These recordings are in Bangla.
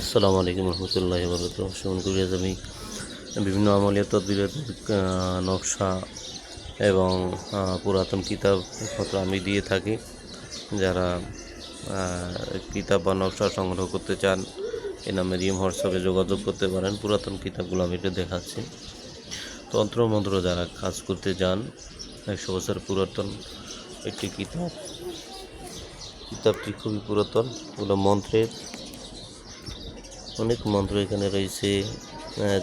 আসসালামু আলাইকুম রহমতুল্লাহি ওয়া বারাকাতুহু। সেমন করি আজ আমি বিভিন্ন আমলিয়া তদবিরের নকশা এবং পুরাতন কিতাবপত্র আমি দিয়ে থাকি। যারা কিতাব বা নকশা সংগ্রহ করতে চান এই নামের হোয়াটসঅ্যাপে যোগাযোগ করতে পারেন। পুরাতন কিতাবগুলো আমি এটা দেখাচ্ছি। তন্ত্রমন্ত্র যারা কাজ করতে চান, 100 বছর পুরাতন একটি কিতাবটি খুবই পুরাতন। এগুলো মন্ত্রের অনেক মন্ত্র এখানে রয়েছে,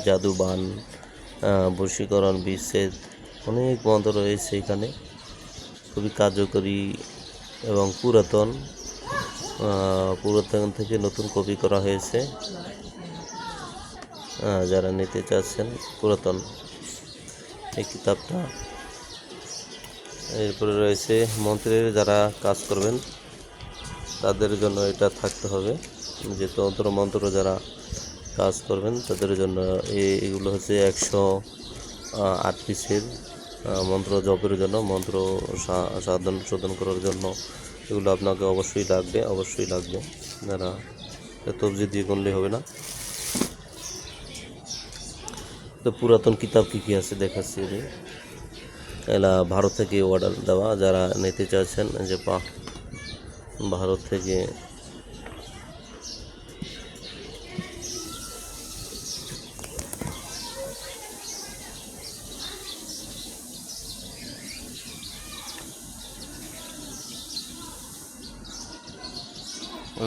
জাদুবান, বশীকরণ, বিচ্ছেদ, অনেক মন্ত্র রয়েছে এখানে। খুবই কার্যকরী এবং পুরাতন থেকে নতুন কপি করা হয়েছে। যারা নিতে চাচ্ছেন পুরাতন এই কিতাবটা। এরপরে রয়েছে মন্ত্রের যারা কাজ করবেন তাদের জন্য এটা থাকতে হবে, যে তন্ত্র মন্ত্র যারা কাজ করবেন তাদের জন্য এগুলো হচ্ছে 108 পিসের মন্ত্র জপের জন্য, মন্ত্র সাধন শোধন করার জন্য এগুলো আপনাকে অবশ্যই লাগবে। যারা তবজি দিয়ে করলে হবে না। তো পুরাতন কিতাব কী আছে দেখাচ্ছি আমি। এলা ভারত থেকে অর্ডার দেওয়া, যারা নিতে চাচ্ছেন যে ভারত থেকে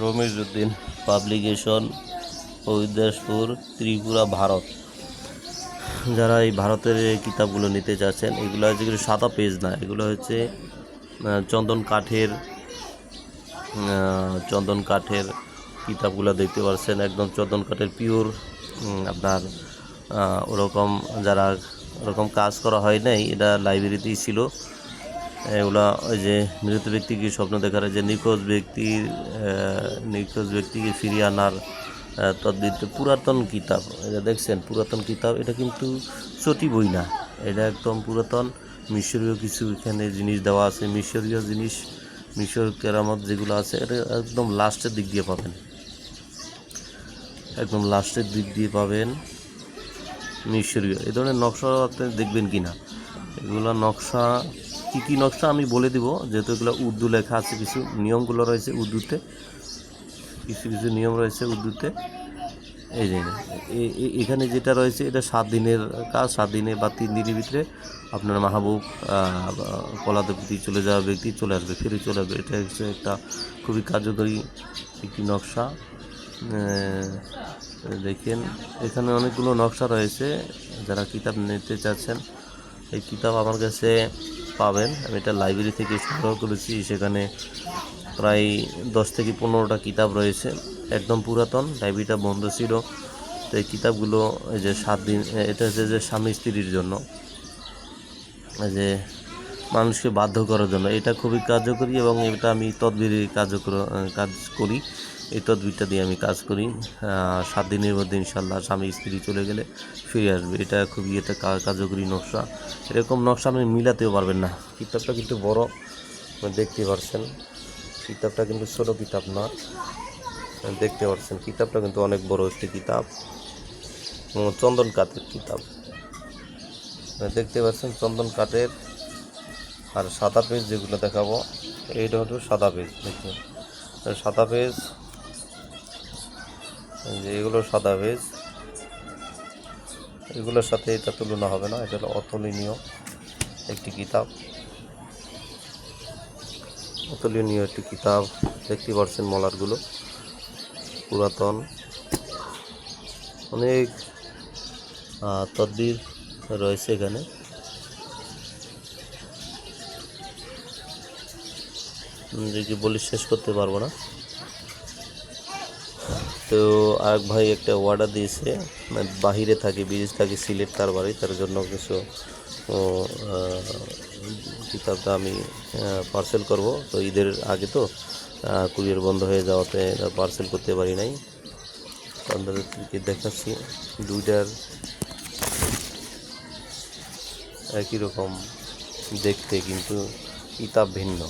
রমেশউদ্দিন পাবলিকেশন, হরিদাসপুর, ত্রিপুরা, ভারত। যারা এই ভারতের এই কিতাবগুলো নিতে চাচ্ছেন, এগুলো যেগুলো সাদা পেজ না, এগুলো হচ্ছে চন্দন কাঠের কিতাবগুলো দেখতে পাচ্ছেন। একদম চন্দন কাঠের পিওর। আপনার ওরকম কাজ করা হয় নাই, এটা লাইব্রেরিতেই ছিল। এগুলা ওই যে মৃত ব্যক্তিকে স্বপ্ন দেখার, যে নিখোঁজ ব্যক্তিকে ফিরিয়ে আনার তদ্বির পুরাতন কিতাব। এটা দেখছেন পুরাতন কিতাব, এটা কিন্তু চটি বই না, এটা একদম পুরাতন মিশরীয় কিছু এখানে জিনিস দেওয়া আছে। মিশরীয় জিনিস, মিশর কেরামত যেগুলো আছে, এটা একদম লাস্টের দিক দিয়ে পাবেন। মিশরীয় এই ধরনের নকশা আপনি দেখবেন কি না, এগুলো নকশা কী নকশা আমি বলে দিব, যেহেতু এগুলো উর্দু লেখা আছে। কিছু নিয়মগুলো রয়েছে উর্দুতে, কিছু নিয়ম রয়েছে উর্দুতে। এই যে এখানে যেটা রয়েছে, এটা 7 দিনের কাজ। 7 দিনে বা 3 দিনের ভিতরে আপনার মাহবুব কলাদপতি চলে যাওয়া ব্যক্তি ফিরে চলে আসবে। এটা হচ্ছে একটা খুবই কার্যকরী একটি নকশা। দেখেন এখানে অনেকগুলো নকশা রয়েছে। যারা কিতাব নিতে চাচ্ছেন এই কিতাব আমার কাছে পাবেন। আমি এটা লাইব্রেরি থেকে সংগ্রহ করেছি। সেখানে প্রায় 10 থেকে 15টা কিতাব রয়েছে, একদম পুরাতন। লাইব্রেরিটা বন্ধ ছিল। তো এই কিতাবগুলো এই যে 7 দিন, এটা হচ্ছে যে স্বামী স্ত্রীর জন্য, যে মানুষকে বাধ্য করার জন্য এটা খুবই কার্যকরী। এবং এটা আমি তদবিরের কাজ করি, এই তদবিরটা দিয়ে আমি কাজ করি। 7 দিনের মধ্যে ইনশাল্লাহ স্বামী স্ত্রী চলে গেলে ফিরে আসবে। এটা খুবই কার্যকরী নকশা। এরকম নকশা আপনি মিলাতেও পারবেন না। কিতাবটা কিন্তু বড়, দেখতে পাচ্ছেন। কিতাবটা কিন্তু ছোটো কিতাব না, দেখতে পাচ্ছেন। কিতাবটা কিন্তু অনেক বড় একটি কিতাব, চন্দন কাঠের কিতাব, দেখতে পাচ্ছেন চন্দন কাঠের। আর সাদা পেজ যেগুলো দেখাবো, এইটা হলো সাদা পেজ। দেখুন সাদা পেজ, যে এগুলো সাদা পেজ, এগুলোর সাথে এটা তুলনা হবে না। এটা হলো অতুলনীয় একটি কিতাব, দেখতে পাচ্ছেন। মলারগুলো পুরাতন, অনেক তদবির রয়েছে এখানে। যে বলে শেষ করতে পারবো না। তো আরেক ভাই একটা অর্ডার দিয়েছে, বাহিরে থাকে, বিদেশ থাকে, সিলেট তার বাড়ি, তার জন্য কিছু কিতাবটা আমি পার্সেল করব। তো ঈদের আগে তো কুরিয়ার বন্ধ হয়ে যাওয়াতে পার্সেল করতে পারি নাই। আপনাদেরকে দেখাচ্ছি, দুইটার একই রকম দেখতে, কিন্তু কিতাব ভিন্ন।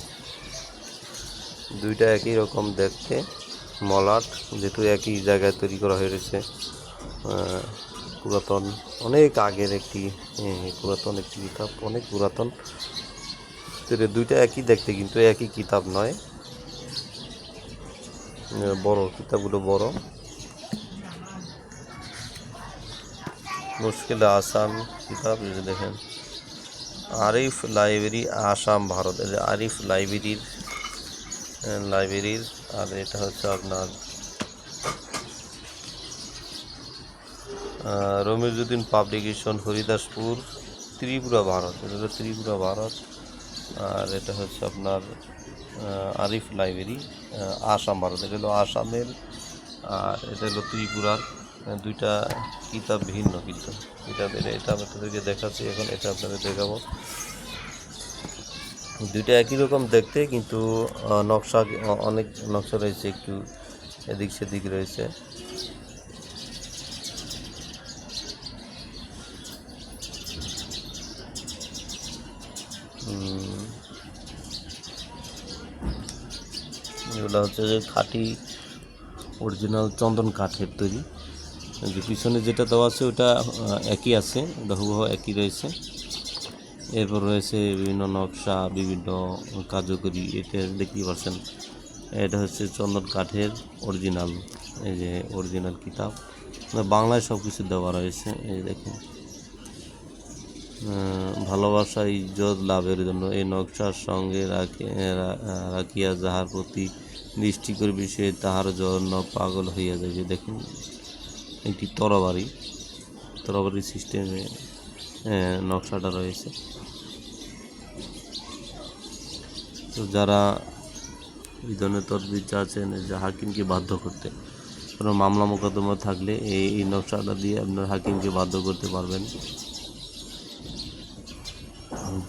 দুইটা একই রকম দেখতে, মলাট, যেহেতু একই জায়গায় তৈরি করা হয়েছে। পুরাতন, অনেক আগের একটি পুরাতন একটি কিতাব, অনেক পুরাতন। দুইটা একই দেখতে, কিন্তু একই কিতাব নয়। বড় কিতাবগুলো বড়। মুশকিল আসাম কিতাব, যদি দেখেন আরিফ লাইব্রেরি, আসাম, ভারত। এই যে আরিফ লাইব্রেরির। আর এটা হচ্ছে আপনার রমিজউদ্দিন পাবলিকেশন, হরিদাসপুর, ত্রিপুরা, ভারত। এটা হলো ত্রিপুরা, ভারত। আর এটা হচ্ছে আপনার আরিফ লাইব্রেরি, আসাম, ভারত। এটা হলো আসামের, আর এটা হলো ত্রিপুরার। দুইটা কিতাব ভিন্ন, কিন্তু এটা আমি আপনাদেরকে দেখাচ্ছি এখন। এটা আপনাদের দেখাবো। দুইটা একই রকম দেখতে, কিন্তু নকশা, অনেক নকশা রয়েছে, একটু এদিক সেদিক রয়েছে। এগুলো হচ্ছে যে খাঁটি অরিজিনাল চন্দন কাঠের তৈরি। যে পিছনে যেটা দেওয়া আছে ওটা একই আছে, হুবহু একই রয়েছে। এরপর রয়েছে বিভিন্ন নকশা, বিভিন্ন কার্যকরী। এটা দেখতেই পাচ্ছেন, এটা হচ্ছে চন্দন কাঠের অরিজিনাল। এই যে অরিজিনাল কিতাব, বাংলায় সব কিছু দেওয়া রয়েছে। এই দেখুন, ভালোবাসা ইজ্জত লাভের জন্য এই নকশার সঙ্গে রাখিয়া যাহার প্রতি দৃষ্টি করবে সে তাহার জন্য পাগল হইয়া যাবে। দেখুন, একটি তরবারি সিস্টেমে নকশাটা রয়েছে। তো যারা এই ধরনের তদবির চাচ্ছেন যে হাকিমকে বাধ্য করতে, কোনো মামলা মোকদ্দমা থাকলে এই নকশাটা দিয়ে আপনার হাকিমকে বাধ্য করতে পারবেন।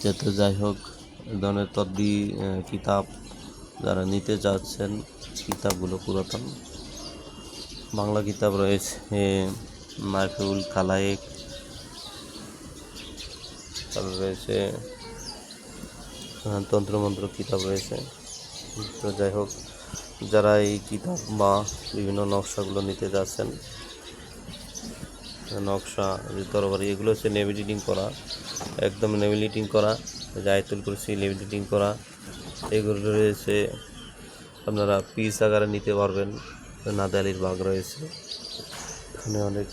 যাতে যাই হোক, এই ধরনের তদবির কিতাব যারা নিতে চাচ্ছেন, কিতাবগুলো পুরাতন বাংলা কিতাব রয়েছে, মাহফুল খালায়েক, তারপর রয়েছে তন্ত্রমন্ত্র কিতাব রয়েছে। তো যাই হোক, যারা এই কিতাব বা বিভিন্ন নকশাগুলো নিতে যাচ্ছেন, নকশা, যে তরবারি, এগুলো হচ্ছে নেভিগেটিং করা, একদম নেভিগেটিং করা, আয়তুল কুরসি নেভিগেটিং করা। এগুলো রয়েছে, আপনারা পিস আকারে নিতে পারবেন। নাদালির বাগ রয়েছে, এখানে অনেক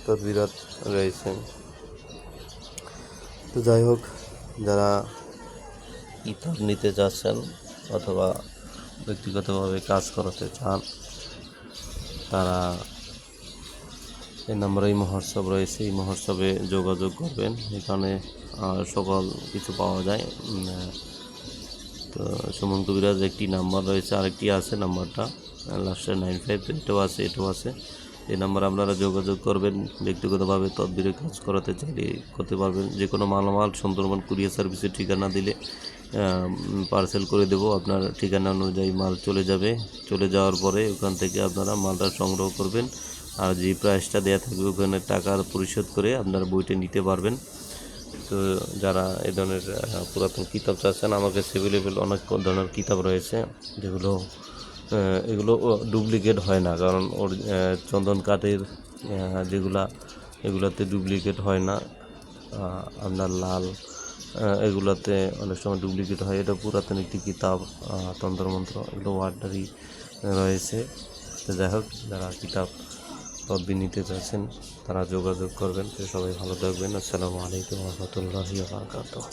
তদবিরাত রয়েছে। তো যাই হোক, যারা কিতাব নিতে চাচ্ছেন অথবা ব্যক্তিগতভাবে কাজ করাতে চান, তারা এই নম্বরেই মহোৎসব রয়েছে, এই মহোৎসবে যোগাযোগ করবেন। এখানে সকল কিছু পাওয়া যায়। তো সুমন কবিরাজ একটি নাম্বার রয়েছে, আরেকটি আছে নাম্বারটা লাস্টে 95, এটাও আছে। এই নাম্বারে আপনারা যোগাযোগ করবেন। ব্যক্তিগতভাবে তদবিরে কাজ করাতে চাইলে করতে পারবেন। যে কোনো মালামাল সুন্দরবন কুরিয়ার সার্ভিসের ঠিকানা দিলে পার্সেল করে দেব। আপনার ঠিকানা অনুযায়ী মাল চলে যাওয়ার পরে ওখান থেকে আপনারা মালটা সংগ্রহ করবেন। আর যে প্রাইসটা দেওয়া থাকবে ওখানে টাকার পরিশোধ করে আপনারা বইটা নিতে পারবেন। তো যারা এই ধরনের পুরাতন কিতাব চাচ্ছেন, আমার কাছে অ্যাভেলেবেল অনেক ধরনের কিতাব রয়েছে, এগুলো ডুপ্লিকেট হয় না, কারণ ওর চন্দন কাঠের এগুলাতে ডুপ্লিকেট হয় না। আপনার লাল এগুলাতে অনেক সময় ডুপ্লিকেট হয়। এটা পুরাতন একটি কিতাব, তন্ত্রমন্ত্র, এগুলো ওয়ার্ডারই রয়েছে। তো যাই হোক, যারা কিতাব তদবির নিতে চাচ্ছেন তারা যোগাযোগ করবেন। তো সবাই ভালো থাকবেন। আসসালামু আলাইকুম ওয়া রাহমাতুল্লাহি ওয়া বারাকাতুহু।